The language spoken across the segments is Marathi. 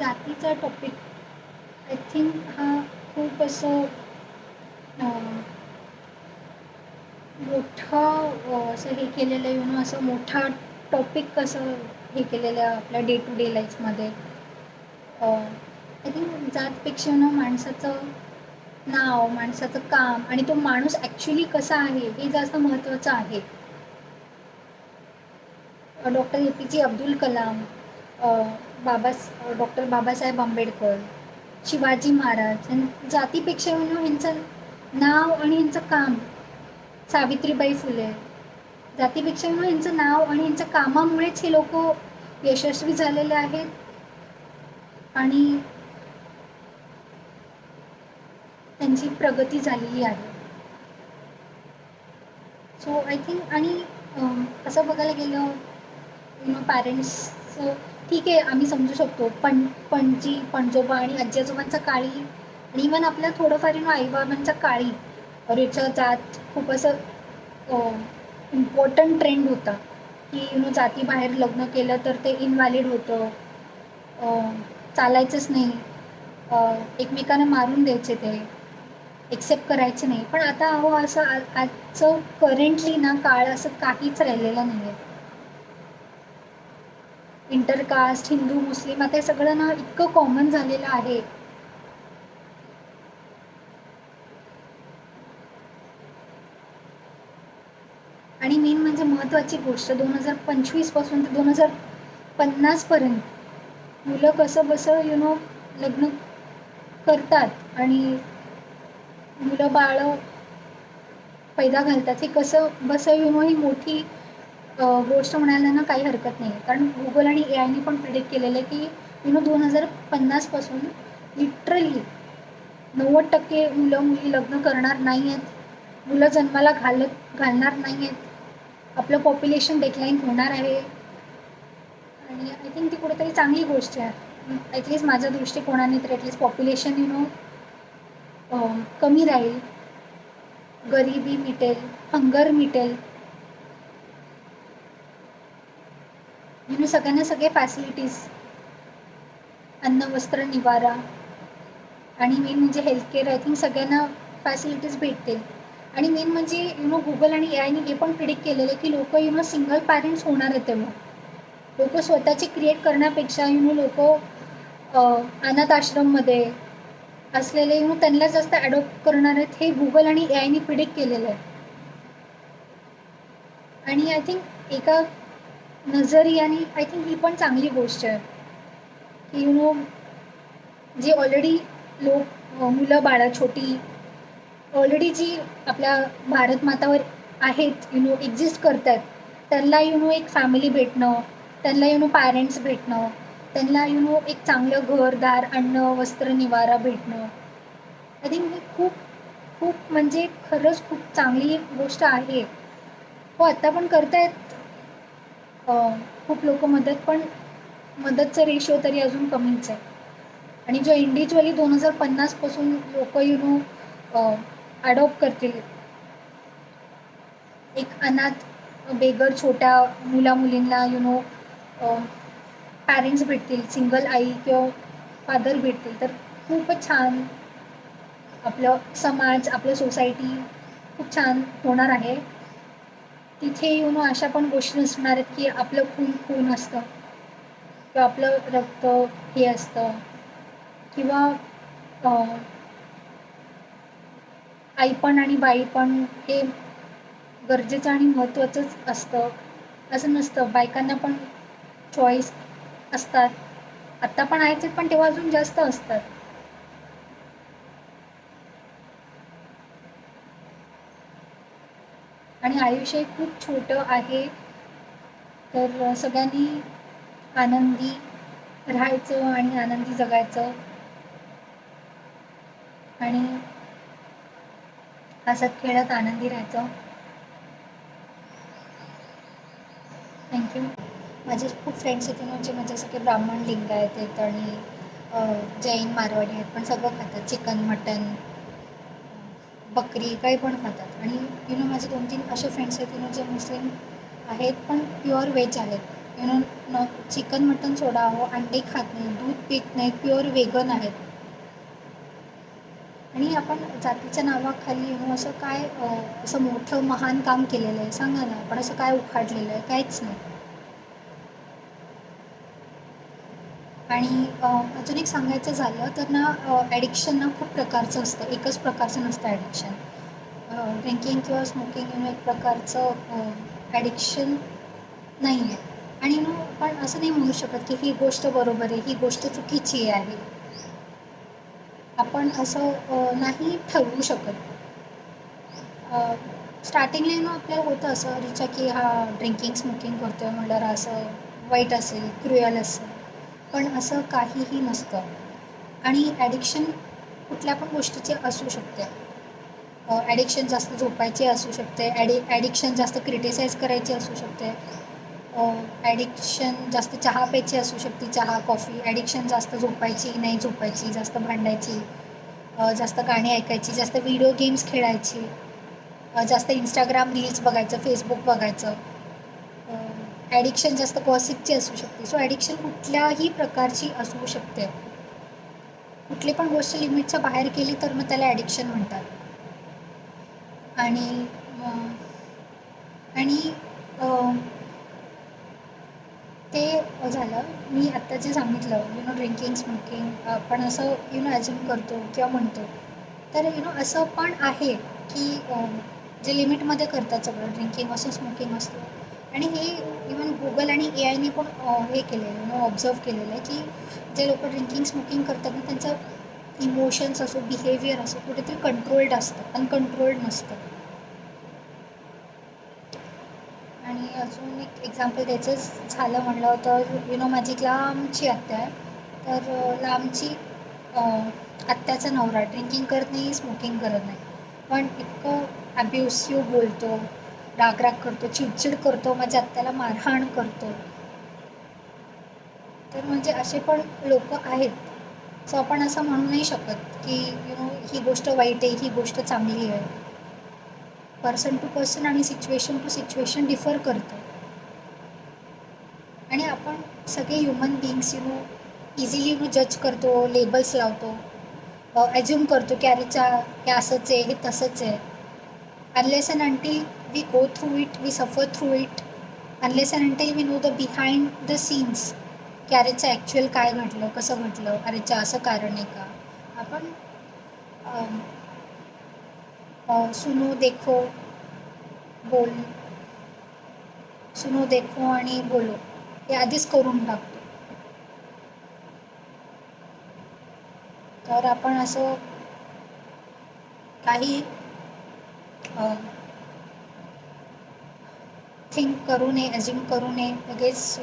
जातीचा टॉपिक आय थिंक हा खूप असं मोठा असं हे केलेलं असं मोठा टॉपिक कसं हे केलेलं आहे आपल्या डे टू डे लाईफमध्ये. आय थिंक जातपेक्षा माणसाचं नाव, माणसाचं काम आणि तो माणूस ॲक्च्युली कसा आहे हे जास्त महत्त्वाचं आहे. Doctor A P J. Abdul Kalam, doctor Babasaheb Ambedkar, Shivaji Maharaj जातीपेक्षा ह्यांचं नाव आणि ह्यांचं काम, सावित्रीबाई फुले, जातीपेक्षा ह्यांचं नाव आणि ह्यांच्या कामामुळेच हे लोक यशस्वी झालेले आहेत आणि त्यांची प्रगती झालेली आहे. सो आय थिंक आणि असं बघायला गेलं पॅरेंट्सचं ठीक आहे, आम्ही समजू शकतो पणजी पणजोबा आणि आजी आजोबांच्या काळी आणि इवन आपल्या थोडंफार आईबाबांच्या काळी रेचं जात खूप असं इम्पॉर्टंट ट्रेंड होता की जातीबाहेर लग्न केलं तर ते इनव्हॅलिड होतं, चालायचंच नाही, एकमेकांना मारून द्यायचे, ते एक्सेप्ट करायचे नाही. पण आता असं आजचं करंटली काळ असं काहीच राहिलेलं नाही आहे. इंटरकास्ट, हिंदू मुस्लिम आता हे सगळं इतकं कॉमन झालेलं आहे. आणि मेन म्हणजे महत्त्वाची गोष्ट 2025 पासून ते 2050 पर्यंत मुलं कसं लग्न करतात आणि मुलं बाळं पैदा घालतात, हे कसं ही मोठी गोष्ट म्हणायला काही हरकत नाही. कारण गुगल आणि AI पण प्रिडिक्ट केलेलं आहे की 2050 पासून लिटरली 90% मुलं मुली लग्न करणार नाही आहेत, मुलं जन्माला घालणार नाही आहेत, आपलं पॉप्युलेशन डिक्लाईन होणार आहे. आणि आय थिंक ती कुठेतरी चांगली गोष्ट आहे. ॲटलिस्ट माझ्या दृष्टिकोनाने तर ॲटलिस्ट पॉप्युलेशन कमी राहील, गरिबी मिटेल, हंगर मिटेल, सगळ्यांना सगळे फॅसिलिटीज, अन्न वस्त्र निवारा आणि मेन म्हणजे हेल्थकेअर, आय थिंक सगळ्यांना फॅसिलिटीज भेटतील. आणि मेन म्हणजे गुगल आणि AI हे पण प्रिडिक्ट केलेलं आहे की लोक सिंगल पॅरेंट्स होणार आहेत. तेव्हा लोक स्वतःची क्रिएट करण्यापेक्षा लोक अनाथ आश्रममध्ये असलेले त्यांना जास्त ॲडॉप्ट करणार आहेत, हे गुगल आणि AI प्रिडिक्ट केलेलं आहे. आणि आय थिंक एका नजरियाने आय थिंक ही पण चांगली गोष्ट आहे की जी ऑलरेडी मुलं बाळं छोटी ऑलरेडी जी आपल्या भारत मातावर आहेत एक्झिस्ट करतात, त्यांना एक फॅमिली भेटणं, त्यांना पॅरेंट्स भेटणं, त्यांना एक चांगलं घरदार, अन्न वस्त्र निवारा भेटणं, आय थिंक ही खूप खूप म्हणजे खरंच खूप चांगली गोष्ट आहे. हो, आत्ता पण करतायत खूप लोक मदत, पण मदतचा रेशो तरी अजून कमीच आहे. आणि जो इंडिव्हिज्युअली 2050 पासून लोक ॲडॉप्ट करतील, एक अनाथ बेगर छोट्या मुलींना पॅरेंट्स भेटतील, सिंगल आई किंवा फादर भेटतील, तर खूपच छान आपलं समाज, आपलं सोसायटी खूप छान होणार आहे. तिथे अशा पण गोष्टी नसणार आहेत की आपलं खून असतं किंवा आपलं रक्त हे असतं किंवा आईपण आणि बाईपण हे गरजेचं आणि महत्त्वाचंच असतं असं नसतं. बायकांना पण चॉईस असतात, आत्ता पण आहेत, पण तेव्हा अजून जास्त असतात. आणि आयुष्य खूप छोटं आहे, तर सगळ्यांनी आनंदी राहायचं आणि आनंदी जगायचं आणि हसत खेळत आनंदी राहायचं. थँक्यू. माझे खूप फ्रेंड्स आहेत म्हणजे माझे सगळे ब्राह्मण लिंगायत आहेत आणि जैन मारवाडी आहेत, पण सगळं खातात, चिकन मटन बकरी काही पण खातात. आणि माझे 2-3 असे फ्रेंड्स आहेत जे मुस्लिम आहेत पण प्युअर व्हेज आहेत. यु नो न चिकन मटन सोडा, अंडे खात नाही, दूध पित नाही, प्युअर वेगन आहेत. आणि आपण जातीच्या नावाखाली असं काय असं मोठं महान काम केलेलं आहे सांगा ना, आपण असं काय उखाडलेलं आहे? काहीच नाही. आणि अजून एक सांगायचं झालं तर ना, ॲडिक्शन ना खूप प्रकारचं असतं, एकच प्रकारचं नसतं ॲडिक्शन. ड्रिंकिंग किंवा स्मोकिंग एक प्रकारचं ॲडिक्शन नाही आहे. आणि आपण असं नाही म्हणू शकत की ही गोष्ट बरोबर आहे, ही गोष्ट चुकीची आहे. आपण असं नाही ठरवू शकत. स्टार्टिंगला आपल्याला होतं असं रिचा की हा ड्रिंकिंग स्मोकिंग करतोय म्हटल्यावर असं वाईट असेल, क्रुएल असेल. पण असं काहीही नसतं. आणि ॲडिक्शन कुठल्या पण गोष्टीचे असू शकते. ॲडिक्शन जास्त झोपायची असू शकते, ॲडिक्शन जास्त क्रिटिसाइज करायची असू शकते, ॲडिक्शन जास्त चहा प्यायची असू शकते, चहा कॉफी. ॲडिक्शन जास्त झोपायची, नाही झोपायची, जास्त भांडायची, जास्त गाणी ऐकायची, जास्त व्हिडिओ गेम्स खेळायची, जास्त इंस्टाग्राम रील्स बघायचं, फेसबुक बघायचं. ॲडिक्शन जास्त गॉसिपची असू शकते. सो ॲडिक्शन कुठल्याही प्रकारची असू शकते. कुठली पण गोष्ट लिमिटच्या बाहेर केली तर मग त्याला ॲडिक्शन म्हणतात. आणि आणि ते झालं. मी आत्ता जे सांगितलं ड्रिंकिंग स्मोकिंग आपण असं ॲज्युम करतो किंवा म्हणतो. तर असं पण आहे की जे लिमिटमध्ये करतात सगळं, ड्रिंकिंग असो, स्मोकिंग असतो. आणि हे इवन गुगल आणि AIने पण हे केलेलं ऑब्झर्व केलेलं आहे की जे लोक ड्रिंकिंग स्मोकिंग करतात ना, त्यांचं इमोशन्स असो, बिहेवियर असो, कुठेतरी कंट्रोल्ड असतं, अनकंट्रोल्ड नसतं. आणि अजून एक एक्झाम्पल द्यायचं झालं म्हणलं तर माझी एक लांबची आत्या आहे. तर लांबची आत्याचा नवरा ड्रिंकिंग करत नाही, स्मोकिंग करत नाही, पण इतकं ॲब्युसिव्ह बोलतो, राग करतो, चिडचिड करतो, माझ्या आत्याला मारहाण करतो. तर म्हणजे असे पण लोक आहेत. सो आपण असं म्हणू नाही शकत की ही गोष्ट वाईट आहे, ही गोष्ट चांगली आहे. पर्सन टू पर्सन आणि सिच्युएशन टू सिच्युएशन डिफर करतं. आणि आपण सगळे ह्युमन बीइंग्स इझिली जज करतो, लेबल्स लावतो, ॲज्युम करतो की अरेच्या हे असंच आहे, हे तसंच आहे. Unless and until we go through it, we suffer through it, unless and until we know the behind the scenes की अरेचं ॲक्च्युअल काय घडलं, कसं घडलं, अरेच्या असं कारण आहे का. आपण सुनो देखो बोल सुनो देखो आणि बोलो हे आधीच करून टाकतो. तर आपण असं काही थिंक करू नये, ॲज्युम करू नये, लगेच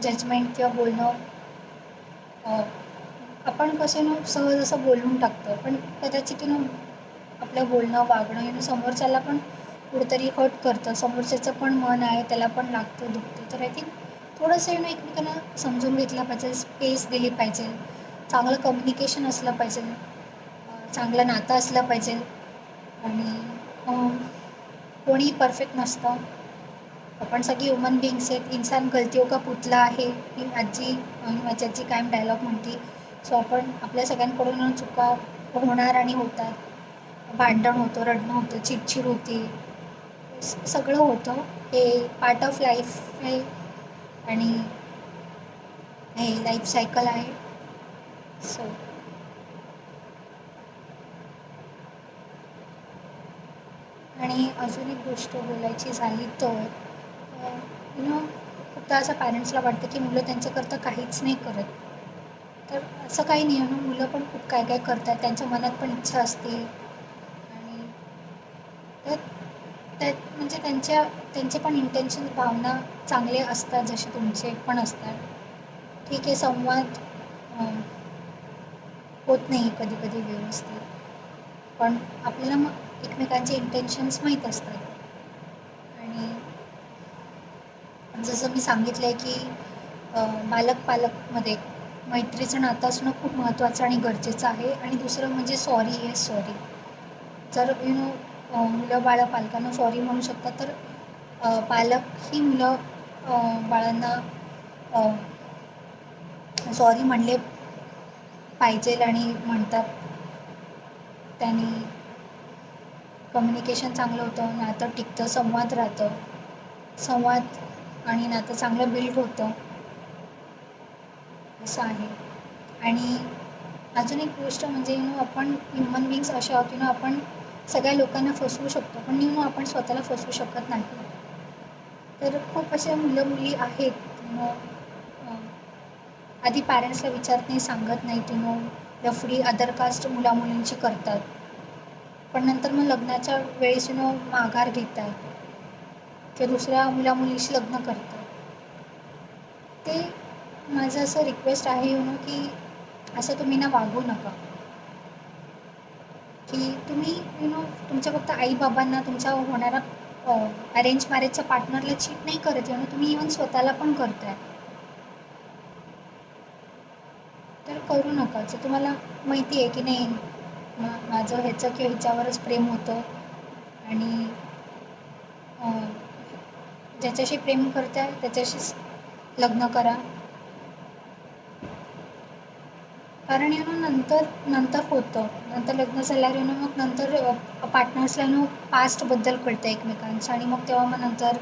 जजमेंट किंवा बोलणं. आपण कसं सहज असं बोलून टाकतो, पण कदाचित आपलं बोलणं, वागणं समोरच्याला पण कुठेतरी हर्ट करतं. समोरच्याचं पण मन आहे, त्याला पण लागतं, दुखतं. तर आय थिंक थोडंसं एकमेकांना समजून घेतलं पाहिजे, स्पेस दिली पाहिजे, चांगलं कम्युनिकेशन असलं पाहिजे, चांगलं नातं असलं पाहिजे. आणि कोणी परफेक्ट नसतं. आपण सगळी ह्युमन बीइंग्स आहेत. इंसान गलतियों का पुतला आहे, ही माझी आजी कायम डायलॉग म्हणते. सो आपण आपल्या सगळ्यांकडून चुका होणार आणि होतात. भांडण होतं, रडणं होतं, चिडचिड होते, सगळं होतं. हे पार्ट ऑफ लाईफ आहे आणि हे लाईफ सायकल आहे. सो आणि अजून एक गोष्ट बोलायची झाली तर खूपदा असं पॅरेंट्सला वाटतं की मुलं त्यांच्याकरता काहीच नाही करत. तर असं काही नाही आहे मुलं पण खूप काय काय करतात, त्यांच्या मनात पण इच्छा असते. आणि त्यात म्हणजे त्यांचे पण इंटेन्शन, भावना चांगले असतात, जसे तुमचे पण असतात. ठीक आहे, संवाद होत नाही कधी कधी व्यवस्थित, पण आपल्याला मग एकमेकांचे इंटेन्शन्स माहीत असतात. आणि जसं मी सांगितलं आहे की बालक पालकमध्ये मैत्रीचं नातं असणं खूप महत्त्वाचं आणि गरजेचं आहे. आणि दुसरं म्हणजे सॉरी येस सॉरी. जर मुलं बाळं पालकांना सॉरी म्हणू शकतात, तर पालक ही मुलं बाळांना सॉरी म्हणले पाहिजेल आणि म्हणतात त्याने कम्युनिकेशन चांगलं होतं, नातं टिकतं, संवाद राहतं, संवाद आणि नातं चांगलं बिल्ड होतं असं आहे. आणि अजून एक गोष्ट म्हणजे आपण ह्युमन बीइंग्स असे आहोत आपण सगळ्या लोकांना फसवू शकतो, पण आपण स्वतःला फसवू शकत नाही. तर खूप अशा मुलं मुली आहेत आधी पॅरेंट्सला विचारत नाही, सांगत नाही, लफडी अदर कास्ट मुला मुलींची करतात, पण नंतर मग लग्नाच्या वेळेस माघार घेतात किंवा दुसऱ्या मुला मुलीशी लग्न करतात. ते माझं असं रिक्वेस्ट आहे की असं तुम्ही ना वागू नका, की तुम्ही तुमच्या फक्त आई बाबांना तुमच्या होणारा अरेंज मॅरेजच्या पार्टनरला चीट नाही करत तुम्ही इव्हन स्वतःला पण करताय. तर करू नका. जर तुम्हाला माहिती आहे की नाही माझं ह्याचं किंवा हिच्यावरच प्रेम होतं आणि ज्याच्याशी प्रेम करताय त्याच्याशीच लग्न करा, कारण नंतर नंतर होतं, नंतर लग्न झाल्यावर मग नंतर पार्टनर्सला पास्टबद्दल कळतं एकमेकांचं आणि मग तेव्हा मग नंतर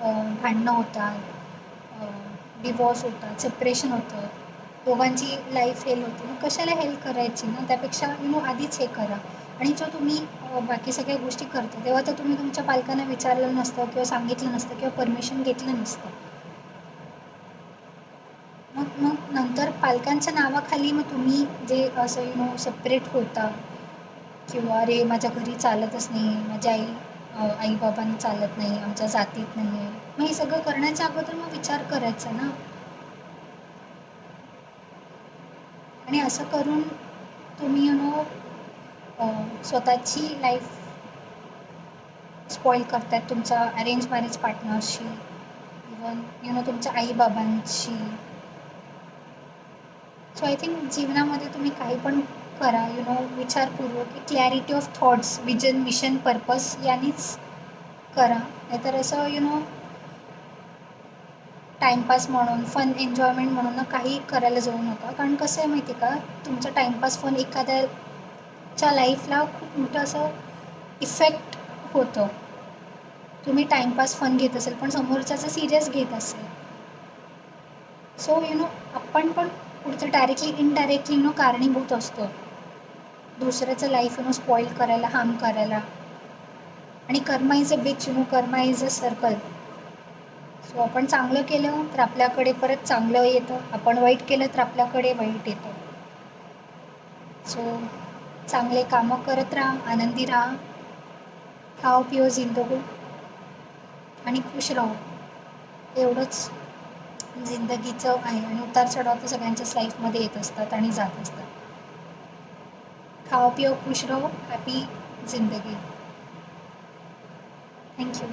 भांडणं होतात, डिवॉर्स होतात, सेपरेशन होतं, दोघांची लाईफ फेल होते. मग कशाला हेल्प करायची ना, त्यापेक्षा आधीच हे करा. आणि जो तुम्ही बाकी सगळ्या गोष्टी करता तेव्हा तर तुम्ही तुमच्या पालकांना विचारलं नसतं किंवा सांगितलं नसतं किंवा परमिशन घेतलं नसतं. मग मग नंतर पालकांच्या नावाखाली मग तुम्ही जे असं सेपरेट होता किंवा अरे माझ्या घरी चालतच नाही, माझ्या आई बाबांना चालत नाही, आमच्या जातीत नाही आहे, मग हे सगळं करण्याच्या अगोदर मग विचार करायचा ना. आणि असं करून तुम्ही स्वतःची लाईफ स्पॉईल करतायत तुमच्या अरेंज मॅरेज पार्टनरशी, इवन तुमच्या आई बाबांशी. सो आय थिंक जीवनामध्ये तुम्ही काही पण करा विचारपूर्वक, clarity of thoughts, vision, mission, purpose यांनीच करा. नाहीतर असं टाईमपास म्हणून, फन एन्जॉयमेंट म्हणून ना काही करायला जाऊ नका. कारण कसं आहे माहिती आहे का, तुमचा टाईमपास फन एखाद्याच्या लाईफला खूप मोठं असं इफेक्ट होतं. तुम्ही टाईमपास फन घेत असेल पण समोरच्याचं सिरियस घेत असेल, सो आपण पण कुठेतरी डायरेक्टली इनडायरेक्टली कारणीभूत असतो दुसऱ्याचं लाईफ स्पॉईल करायला, हार्म करायला. आणि karma is a bitch, karma is a circle. So आपण चांगलं केलं तर आपल्याकडे परत चांगलं येतं, आपण वाईट केलं तर आपल्याकडे वाईट येतं. सो चांगले कामं करत राहा, आनंदी राहा, खाओ पिओ जिंदगो आणि खुश राहो. एवढंच जिंदगीचं आहे. आणि उतार चढाव तर सगळ्यांच्याच लाईफमध्ये येत असतात आणि जात असतात. खाओ पिओ खुश रहो, हॅपी जिंदगी. थँक्यू.